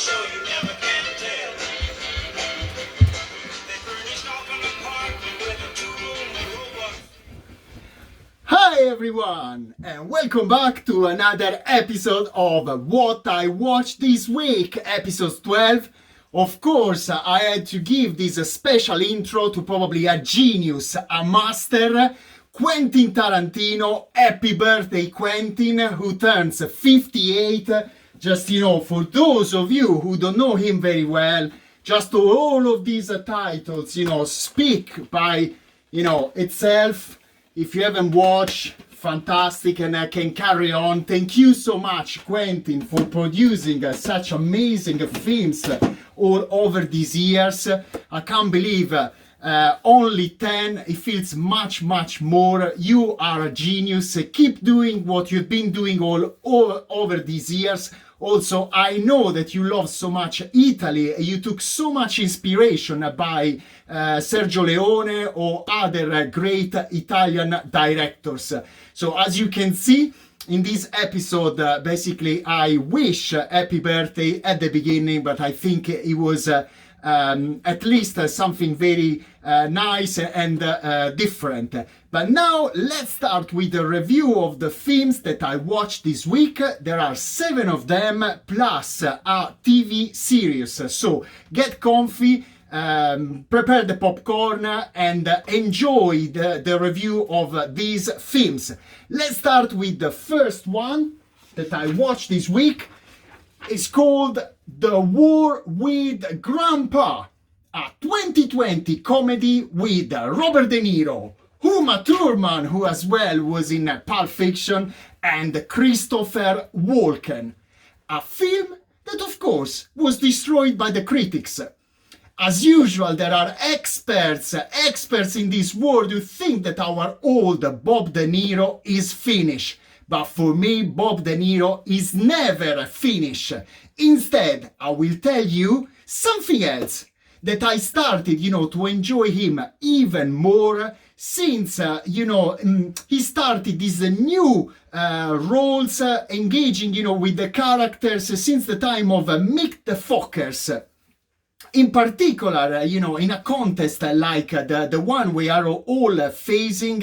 show you never can tell. They furnished off an apartment with a two-room robot. Hi everyone, and welcome back to another episode of What I Watched This Week, episode 12. Of course, I had to give this a special intro to probably a genius, a master, Quentin Tarantino. Happy birthday, Quentin, who turns 58. Just, for those of you who don't know him very well, just all of these titles, speak by, itself. If you haven't watched, fantastic, and I can carry on. Thank you so much, Quentin, for producing such amazing films all over these years. I can't believe only 10. It feels much, much more. You are a genius. Keep doing what you've been doing all over these years. Also, I know that you love so much Italy. You took so much inspiration by Sergio Leone or other great Italian directors. So as you can see in this episode, basically I wish happy birthday at the beginning, but I think it was at least something very nice and different. But now let's start with a review of the films that I watched this week. There are 7 of them plus a TV series. So get comfy, prepare the popcorn and enjoy the review of these films. Let's start with the first one that I watched this week. It's called The War with Grandpa, a 2020 comedy with Robert De Niro, Uma Thurman, who as well was in Pulp Fiction, and Christopher Walken. A film that of course was destroyed by the critics. As usual, there are experts in this world who think that our old Bob De Niro is finished. But for me, Bob De Niro is never finished. Instead, I will tell you something else, that I started, to enjoy him even more since, he started these new roles, engaging, with the characters since the time of Meet the Fockers. In particular, in a contest like the one we are all facing,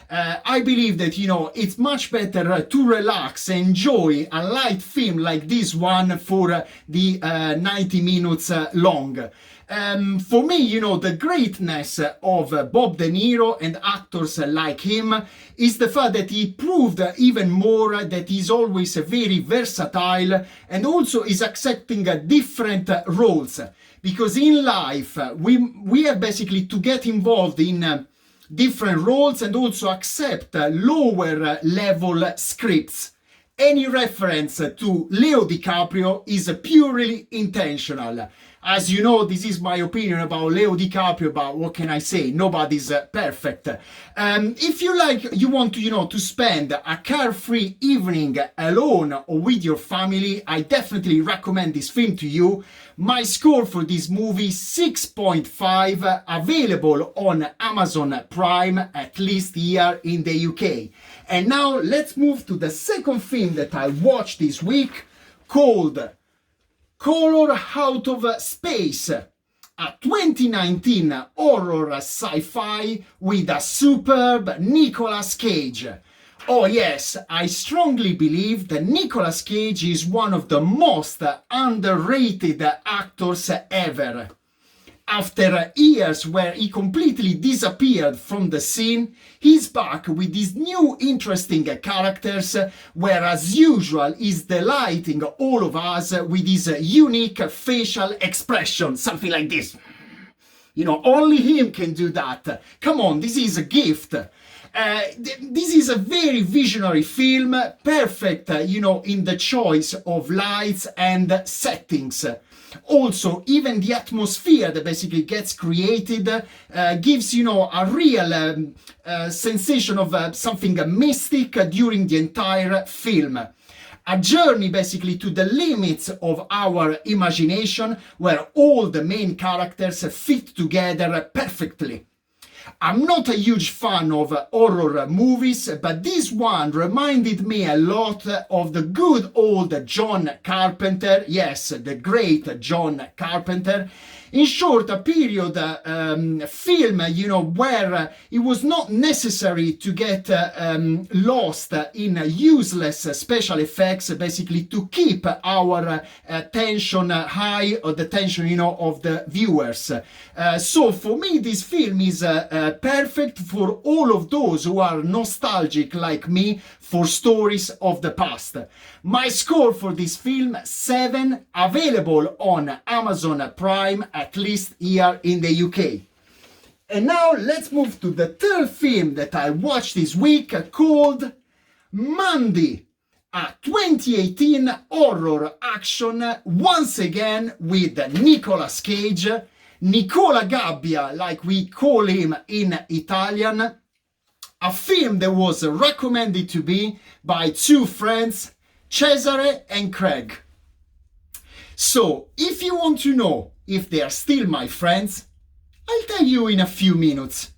I believe that, it's much better to relax, enjoy a light film like this one for the 90 minutes long. For me, the greatness of Bob De Niro and actors like him is the fact that he proved even more that he's always very versatile and also is accepting different roles. Because in life, we have basically to get involved in different roles and also accept lower level scripts. Any reference to Leo DiCaprio is purely intentional. As you know, this is my opinion about Leo DiCaprio, but what can I say? Nobody's perfect. If you want to spend a carefree evening alone or with your family, I definitely recommend this film to you. My score for this movie, 6.5, available on Amazon Prime, at least here in the UK. And now let's move to the second film that I watched this week, called Color Out of Space, a 2019 horror sci-fi with a superb Nicolas Cage. Oh yes, I strongly believe that Nicolas Cage is one of the most underrated actors ever. After years where he completely disappeared from the scene, he's back with these new interesting characters where as usual he's delighting all of us with his unique facial expression, something like this. Only him can do that. Come on, this is a gift. This is a very visionary film, perfect, in the choice of lights and settings. Also, even the atmosphere that basically gets created gives, a real sensation of something mystic during the entire film. A journey basically to the limits of our imagination where all the main characters fit together perfectly. I'm not a huge fan of horror movies, but this one reminded me a lot of the good old John Carpenter. Yes, the great John Carpenter. In short, a period film, where it was not necessary to get lost in useless special effects, basically to keep our attention high, or the attention, of the viewers. So for me, this film is perfect for all of those who are nostalgic like me for stories of the past. My score for this film, 7, available on Amazon Prime, at least here in the UK. And now let's move to the third film that I watched this week, called Mandy, a 2018 horror action, once again with Nicolas Cage, Nicola Gabbia, like we call him in Italian. A film that was recommended to me by two friends, Cesare and Craig. So, if you want to know if they are still my friends, I'll tell you in a few minutes.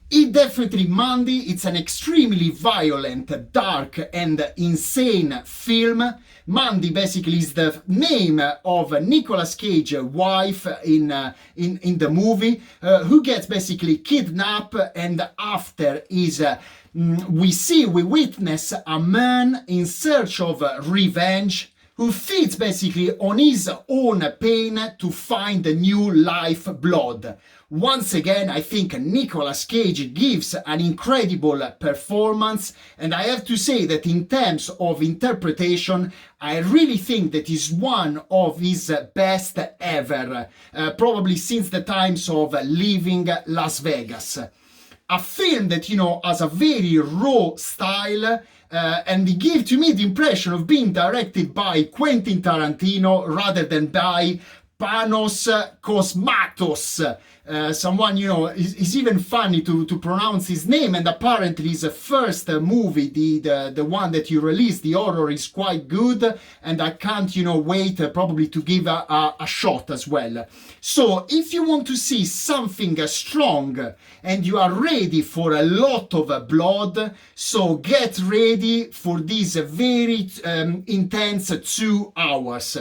It definitely Mandy, it's an extremely violent, dark and insane film. Mandy basically is the name of Nicolas Cage's wife in the movie, who gets basically kidnapped, and after is we witness a man in search of revenge, who feeds basically on his own pain to find a new lifeblood. Once again, I think Nicolas Cage gives an incredible performance, and I have to say that in terms of interpretation, I really think that is one of his best ever, probably since the times of Leaving Las Vegas. A film that, has a very raw style, and it gives to me the impression of being directed by Quentin Tarantino rather than by Panos Cosmatos. Someone, is even funny to pronounce his name, and apparently his first movie, the one that you released, the horror, is quite good, and I can't, wait probably to give a shot as well. So if you want to see something strong and you are ready for a lot of blood, so get ready for these very intense 2 hours.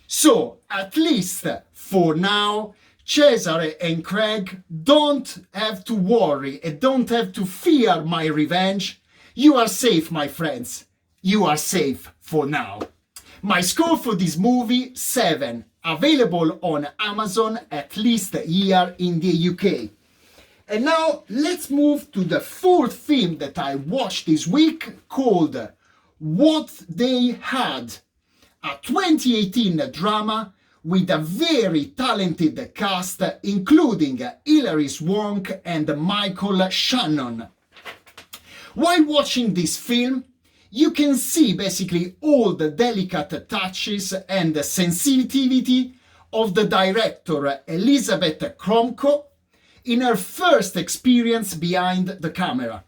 So, at least for now, Cesare and Craig don't have to worry and don't have to fear my revenge. You are safe, my friends. You are safe for now. My score for this movie, 7, available on Amazon, at least here in the UK. And now let's move to the fourth film that I watched this week, called What They Had, a 2018 drama with a very talented cast, including Hilary Swank and Michael Shannon. While watching this film, you can see basically all the delicate touches and sensitivity of the director Elizabeth Kromko in her first experience behind the camera.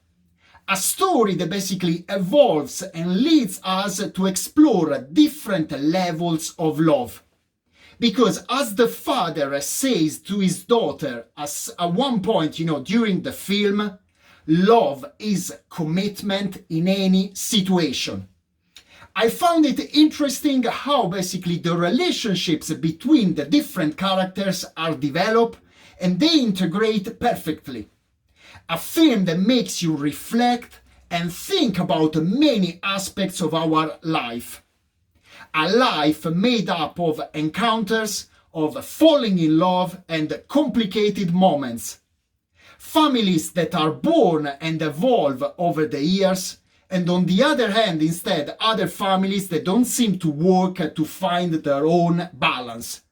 A story that basically evolves and leads us to explore different levels of love. Because as the father says to his daughter at one point, during the film, love is commitment in any situation. I found it interesting how basically the relationships between the different characters are developed and they integrate perfectly. A film that makes you reflect and think about many aspects of our life. A life made up of encounters, of falling in love and complicated moments. Families that are born and evolve over the years, and on the other hand, instead, other families that don't seem to work to find their own balance.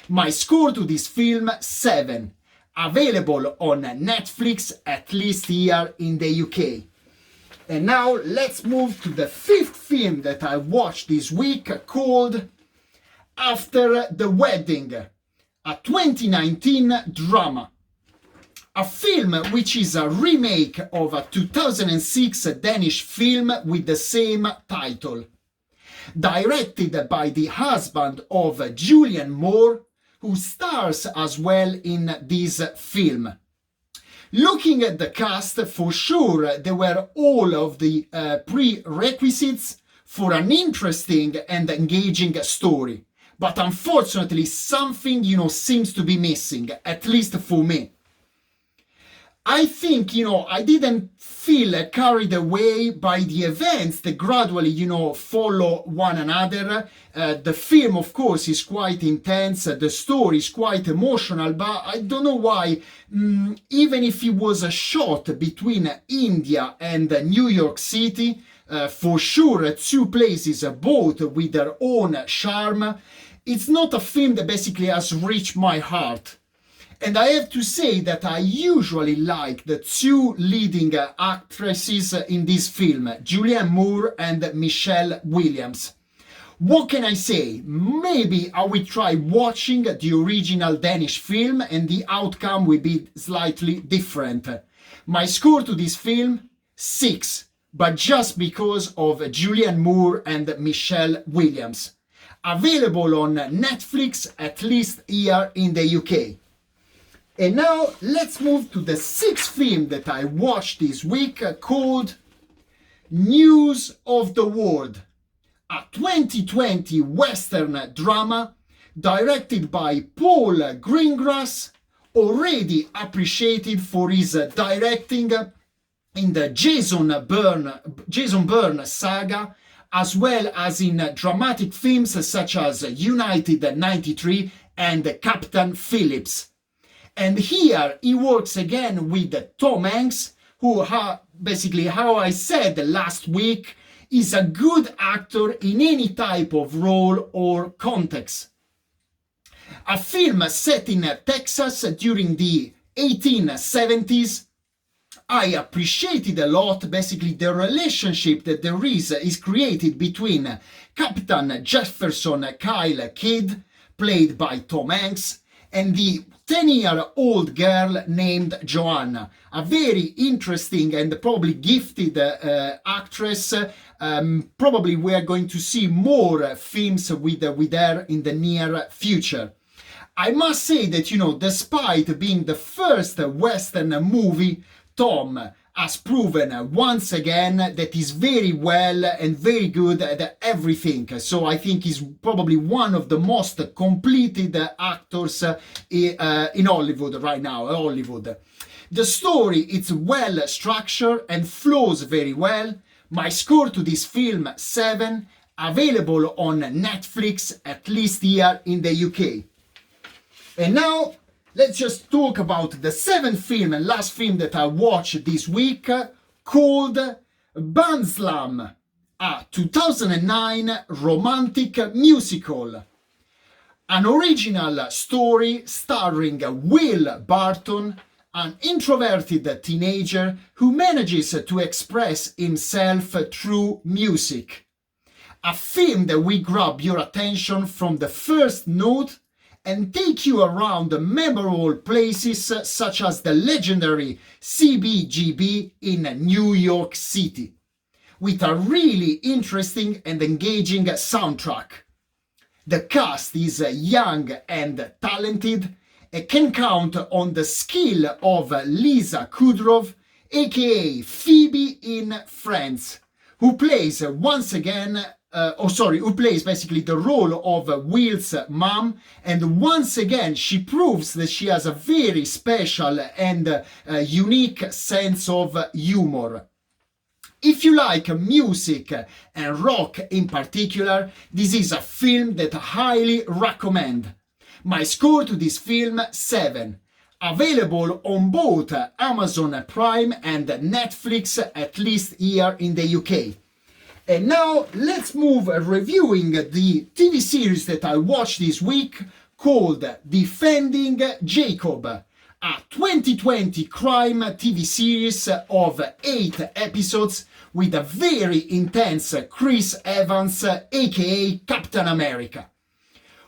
My score to this film, 7. Available on Netflix, at least here in the UK. And now let's move to the fifth film that I watched this week, called After the Wedding, a 2019 drama. A film which is a remake of a 2006 Danish film with the same title. Directed by the husband of Julianne Moore, who stars as well in this film. Looking at the cast, for sure there were all of the prerequisites for an interesting and engaging story. But unfortunately, something, seems to be missing, at least for me. I think, I didn't feel carried away by the events that gradually, follow one another. The film, of course, is quite intense. The story is quite emotional, but I don't know why, even if it was a shot between India and New York City, for sure, two places, both with their own charm, it's not a film that basically has reached my heart. And I have to say that I usually like the two leading actresses in this film, Julianne Moore and Michelle Williams. What can I say? Maybe I will try watching the original Danish film and the outcome will be slightly different. My score to this film, 6, but just because of Julianne Moore and Michelle Williams. Available on Netflix, at least here in the UK. And now let's move to the 6th film that I watched this week, called News of the World, a 2020 Western drama directed by Paul Greengrass, already appreciated for his directing in the Jason Bourne saga, as well as in dramatic films such as United 93 and Captain Phillips. And here he works again with Tom Hanks, who, basically, how I said last week, is a good actor in any type of role or context. A film set in Texas during the 1870s. I appreciated a lot, basically, the relationship that there is created between Captain Jefferson Kyle Kidd, played by Tom Hanks, and the 10-year-old girl named Joanna, a very interesting and probably gifted actress. Probably we are going to see more films with her in the near future. I must say that, despite being the first Western movie, Tom has proven once again that he's very well and very good at everything. So I think he's probably one of the most completed actors in Hollywood right now. The story, it's well structured and flows very well. My score to this film, 7, available on Netflix, at least here in the UK. And now, let's just talk about the 7th film and last film that I watched this week, called Bandslam, a 2009 romantic musical. An original story starring Will Barton, an introverted teenager who manages to express himself through music. A film that will grab your attention from the first note and take you around memorable places such as the legendary CBGB in New York City, with a really interesting and engaging soundtrack. The cast is young and talented and can count on the skill of Lisa Kudrow, aka Phoebe in Friends, who plays basically the role of Will's mom, and once again she proves that she has a very special and unique sense of humor. If you like music and rock in particular, this is a film that I highly recommend. My score to this film, 7. Available on both Amazon Prime and Netflix, at least here in the UK. And now let's move reviewing the TV series that I watched this week, called Defending Jacob, a 2020 crime TV series of 8 episodes with a very intense Chris Evans, aka Captain America.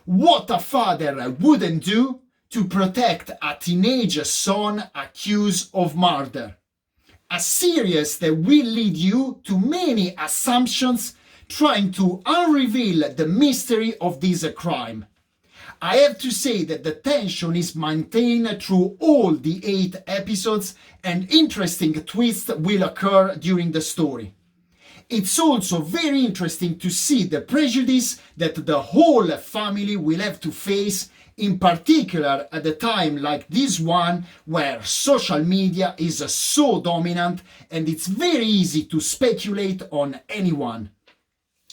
What a father wouldn't do to protect a teenage son accused of murder. A series that will lead you to many assumptions trying to unreveal the mystery of this crime. I have to say that the tension is maintained through all the 8 episodes and interesting twists will occur during the story. It's also very interesting to see the prejudice that the whole family will have to face, in particular at a time like this one where social media is so dominant and it's very easy to speculate on anyone.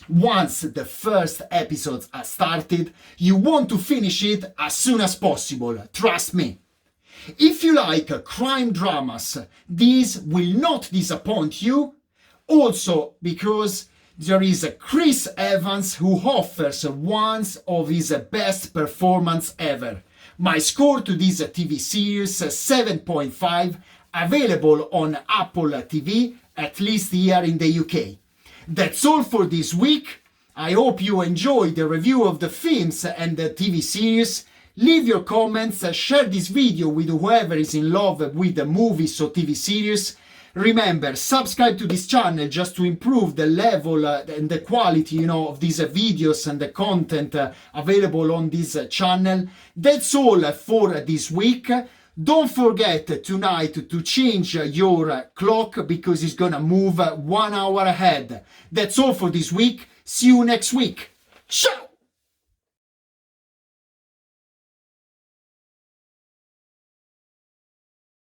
Once the first episodes are started, you want to finish it as soon as possible, trust me. If you like crime dramas, these will not disappoint you. Also because there is Chris Evans who offers one of his best performances ever. My score to this TV series 7.5, available on Apple TV, at least here in the UK. That's all for this week. I hope you enjoyed the review of the films and the TV series. Leave your comments, share this video with whoever is in love with the movies or TV series. Remember, subscribe to this channel just to improve the level and the quality, of these videos and the content available on this channel. That's all for this week. Don't forget tonight to change your clock because it's gonna move 1 hour ahead. That's all for this week. See you next week. Ciao!